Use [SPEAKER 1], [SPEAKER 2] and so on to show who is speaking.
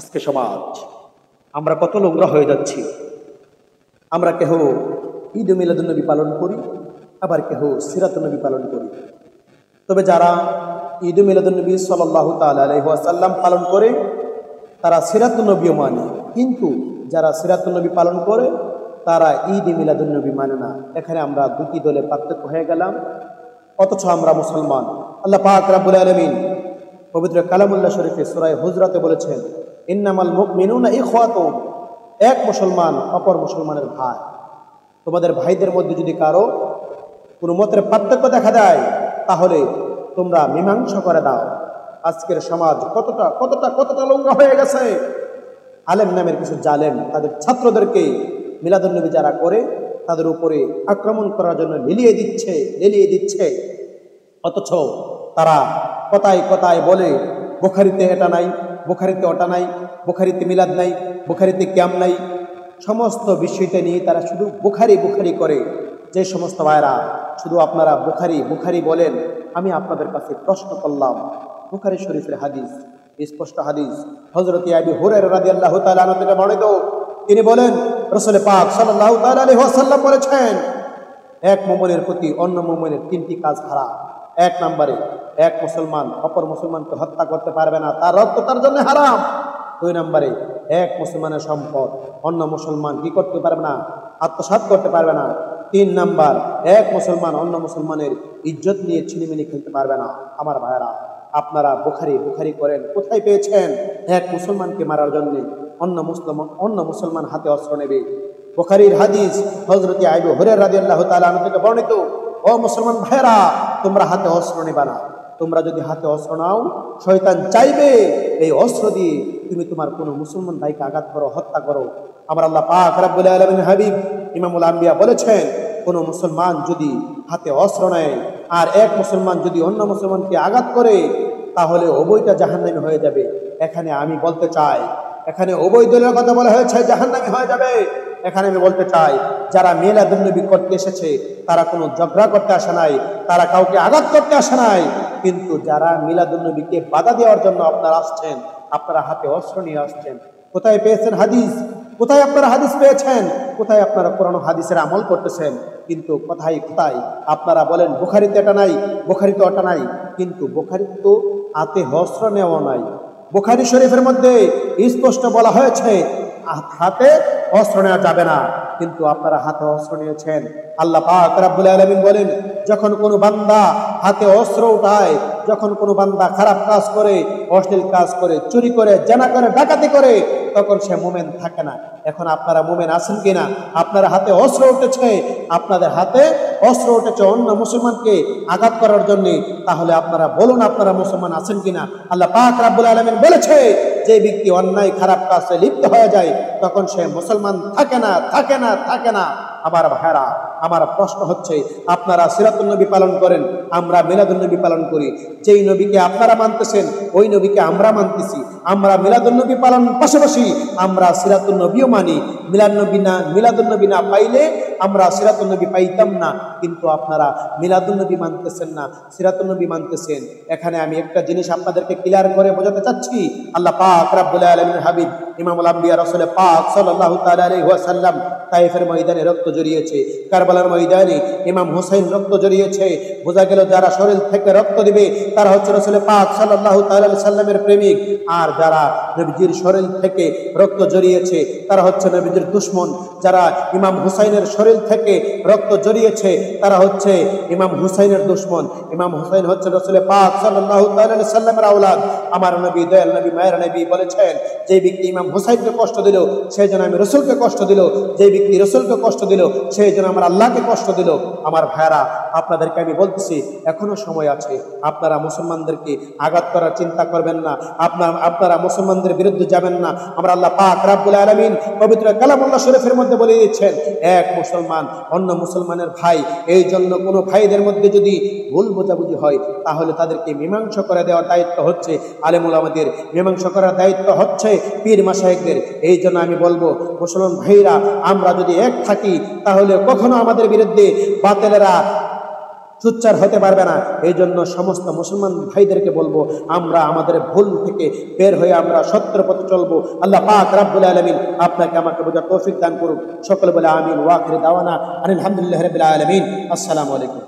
[SPEAKER 1] আজকে সমাজ আমরা কত নোংরা হয়ে যাচ্ছি। আমরা কেহ ঈদ মিলাদুন্নবী পালন করি, আবার কেহ সিরাতুন্নবী পালন করি। তবে যারা ঈদ মিলাদুন্নবী সাল্লাল্লাহু তাআলা আলাইহি ওয়াসাল্লাম পালন করে তারা সিরাতুন্নবীও মানে, কিন্তু যারা সিরাতুন্নবী পালন করে তারা ঈদ মিলাদুন্নবী মানে না। এখানে আমরা দুটি দলে পার্থক্য হয়ে গেলাম, অথচ আমরা মুসলমান। আল্লাহ পাক রব্বুল আলামিন পবিত্র কালামুল্লাহ শরীফে সূরা হুজরাতে বলেছেন, ইন্নামাল মুমিনুনা ইখওয়াতুন, এক মুসলমান অপর মুসলমানের ভাই। তোমাদের ভাইদের মধ্যে যদি কারো কোনো মতের পার্থক্য দেখা দেয় তাহলে তোমরা মীমাংসা করে দাও। আজকের সমাজ কতটা কতটা কতটা নোংরা হয়ে গেছে। আলেম নামের কিছু জালেম তাদের ছাত্রদেরকে মিলাদুন্নবী যারা করে তাদের উপরে আক্রমণ করার জন্য লেলিয়ে দিচ্ছে। অথচ তারা কথায় কথায় বলে বুখারীতে এটা নাই, বুখারীতে ওটা নাই, বুখারীতে মিলাদ নাই, বুখারীতে কিয়াম নাই। সমস্ত বিষয়টা নিয়ে তারা শুধু বুখারী করে। যে সমস্ত ভাইরা শুধু আপনারা বুখারী বলেন, আমি আপনাদের কাছে প্রশ্ন করলাম, বুখারী শরীফের হাদিস, স্পষ্ট হাদিস, হযরত আবু হুরায়রা রাদিয়াল্লাহু তাআলা আনহু থেকে বর্ণিত। তিনি বলেন, রাসূল পাক সাল্লাল্লাহু তাআলা আলাইহি ওয়াসাল্লাম বলেছেন, এক মুমিনের প্রতি অন্য মুমিনের তিনটি কাজ হারাম। এক নম্বরে, এক মুসলমান অপর মুসলমানকে হত্যা করতে পারবে না, তার রক্ত তার জন্য হারাম। দুই নম্বরে, এক মুসলমানের সম্পদ অন্য মুসলমান কি করতে পারবে না, আত্মসাৎ করতে পারবে না। তিন নাম্বার, এক মুসলমান অন্য মুসলমানের ইজ্জত নিয়ে ছিনিমিনি খেলতে পারবে না। আমার ভাইরা, আপনারা বুখারী করেন, কোথায় পেয়েছেন এক মুসলমানকে মারার জন্য অন্য মুসলমান হাতে অস্ত্র নেবে? বুখারীর হাদিস, হযরত আবু হুরায়রা রাদিয়াল্লাহু তাআলা আনহু থেকে বর্ণিত। ও মুসলমান ভাইরা, তোমরা হাতে অস্ত্র নেবা না। তোমরা যদি হাতে অস্ত্র নাও, শয়তান চাইবে এই অস্ত্র দিয়ে তুমি তোমার কোনো মুসলমান ভাইকে আঘাত করো, হত্যা করো। আমার আল্লাহ পাক রব্বুল আলামিন হাবিব ইমামুল আম্বিয়া বলেছেন, কোনো মুসলমান যদি হাতে অস্ত্র নেয় আর এক মুসলমান যদি অন্য মুসলমানকে আঘাত করে তাহলে উভয়টা জাহান্নামী হয়ে যাবে। এখানে আমি বলতে চাই, এখানে উভয় দলের কথা বলা হয়েছে জাহান্নামী হয়ে যাবে। এখানে আমি বলতে চাই, যারা মিলাদুন্নবী করতে এসেছে তারা কোনো ঝগড়া করতে আসে নাই, তারা কাউকে আঘাত করতে আসে নাই। কিন্তু যারা মিলাদুন্নবীকে বাধা দেওয়ার জন্য আপনারা আসছেন, আপনারা হাতে অস্ত্র নিয়ে আসছেন। কোথায় পেয়েছেন হাদিস? কোথায় আপনারা হাদিস পেয়েছেন? কোথায় আপনারা কোরআন হাদিসের আমল করতেছেন? কিন্তু কোথায় আপনারা বলেন বুখারীতে এটা নাই, বুখারীতে ওটা নাই। কিন্তু বুখারীতে তো হাতে অস্ত্র নেওয়া নাই। বুখারী শরীফের মধ্যে স্পষ্ট বলা হয়েছে হাতে অস্ত্র নেওয়া যাবে না, কিন্তু আপনারা হাতে অস্ত্র নিয়েছেন। আল্লাহ পাক রব্বুল আলামিন বলেন, যখন কোনো বান্দা হাতে অস্ত্র উঠায়, যখন কোনো বান্দা খারাপ কাজ করে, অশ্লীল কাজ করে, চুরি করে, জেনা করে, ডাকাতি করে, তখন সে মুমিন থাকে না। এখন আপনারা মুমিন আছেন কিনা? আপনার হাতে অস্ত্র উঠেছে, আপনাদের হাতে অস্ত্র উঠেছে অন্য মুসলমানকে আঘাত করার জন্য, তাহলে আপনারা বলুন আপনারা মুসলমান আছেন কিনা? আল্লাহ পাক রব্বুল আলামিন বলেছে, যে ব্যক্তি অন্যায় খারাপ কাজে লিপ্ত হয়ে যায় তখন সে মুসলমান থাকে না। আমার ভাইরা, আমার প্রশ্ন হচ্ছে, আপনারা সিরাতুন্নবী পালন করেন, আমরা মিলাদুন্নবী পালন করি। যেই নবীকে আপনারা মানতেছেন ওই নবীকে আমরা মানতেছি। আমরা মিলাদুন্নবী পালন পাশাপাশি আমরা সিরাতুন্নবীও মানি। মিলাদুন্নবী না পাইলে আমরা সিরাতুন্নবী পাইতাম না। কিন্তু আপনারা মিলাদুন্নবী মানতেছেন না, সিরাতুন্নবী মানতেছেন। এখানে আমি একটা জিনিস আপনাদেরকে ক্লিয়ার করে বোঝাতে চাচ্ছি। আল্লাহ পাক রব্বুল আলামিন হাবিব ইমামুল আম্বিয়া রাসূল পাক সাল্লাল্লাহু তাআলা আলাইহি ওয়াসাল্লাম তায়েফের ময়দানে রক্ত জড়িয়েছে, কারবালার ময়দানে ইমাম হুসাইন রক্ত জড়িয়েছে। বোঝা গেল যারা শরীর থেকে রক্ত দিবে তারা হচ্ছে রাসূল পাক সাল্লাল্লাহু তাআলা আলাইহি সাল্লামের প্রেমিক, আর যারা নবীজির শরীর থেকে রক্ত জড়িয়েছে তারা হচ্ছে নবীজির দুশমন। যারা ইমাম হুসাইনের শরীর থেকে রক্ত জড়িয়েছে তারা হচ্ছে ইমাম হুসাইনের দুশমন। ইমাম হুসাইন হচ্ছে রাসূল পাক সাল্লাল্লাহু তাআলা আলাইহি সাল্লামের আওলাদ। আমার নবী, দয়াল নবী, মায়ের নবী বলেছেন, যে ব্যক্তি ইমাম হুসাইনকে কষ্ট দিল সেই জন্য আমি রাসূলকে কষ্ট দিল, যে ব্যক্তি রাসূলকে কষ্ট দিল সেই জন্য আমার আল্লাহকে কষ্ট দিল। আমার ভাইরা, আপনাদেরকে আমি বলতেছি, এখনো সময় আছে। আপনারা মুসলমানদেরকে আঘাত করার চিন্তা করবেন না, আপনারা মুসলমানদের বিরুদ্ধে যাবেন না। আমরা আল্লাহ পাক রব্বুল আলামিন পবিত্র কালামুল্লাহ শরীফের মধ্যে বলে দিচ্ছেন, এক মুসলমান অন্য মুসলমানের ভাই। এই জন্য কোনো ভাইদের মধ্যে যদি ভুল বোঝাবুঝি হয় তাহলে তাদেরকে মীমাংসা করে দেওয়ার দায়িত্ব হচ্ছে আলেম উলামাদের, মীমাংসা করার দায়িত্ব হচ্ছে পীর মাশায়েখদের। এই জন্য আমি বলবো, মুসলমান ভাইরা, আমরা যদি এক থাকি তাহলে কখনো আমাদের বিরুদ্ধে বাতিলেরা সুচ্চার হতে পারবে না। এই জন্য সমস্ত মুসলমান ভাইদেরকে বলবো, আমরা আমাদের ভুল থেকে বের হয়ে আমরা সত্যের পথে চলবো। আল্লাহ পাক রব্বুল আলামিন আপনাকে আমাকে বোঝার তৌফিক দান করুন। সকলে বলে আমিন। ওয়া আখির দাওয়ানা আলহামদুলিল্লাহি রাব্বিল আলামিন। আসসালামু আলাইকুম।